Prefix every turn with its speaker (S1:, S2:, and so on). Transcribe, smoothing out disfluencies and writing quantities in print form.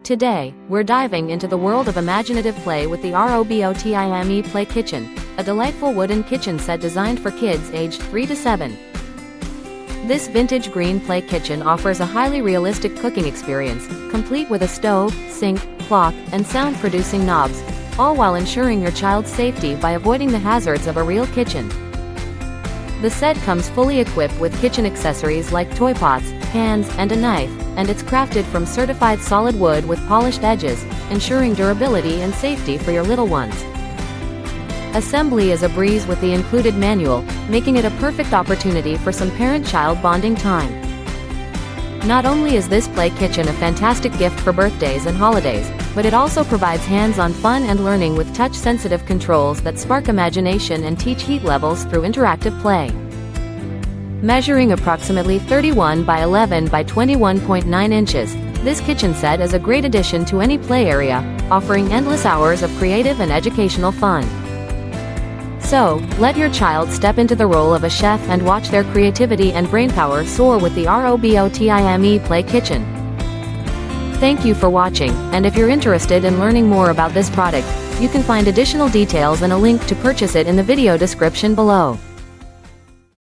S1: Today, we're diving into the world of imaginative play with the ROBOTIME Play Kitchen, a delightful wooden kitchen set designed for kids aged 3 to 7. This vintage green play kitchen offers a highly realistic cooking experience, complete with a stove, sink, clock, and sound-producing knobs, all while ensuring your child's safety by avoiding the hazards of a real kitchen. The set comes fully equipped with kitchen accessories like toy pots, pans, and a knife, and it's crafted from certified solid wood with polished edges, ensuring durability and safety for your little ones. Assembly is a breeze with the included manual, making it a perfect opportunity for some parent-child bonding time. Not only is this play kitchen a fantastic gift for birthdays and holidays, but it also provides hands-on fun and learning with touch-sensitive controls that spark imagination and teach heat levels through interactive play. Measuring approximately 31 by 11 by 21.9 inches, this kitchen set is a great addition to any play area, offering endless hours of creative and educational fun. So, let your child step into the role of a chef and watch their creativity and brainpower soar with the ROBOTIME Play Kitchen. Thank you for watching, and if you're interested in learning more about this product, you can find additional details and a link to purchase it in the video description below.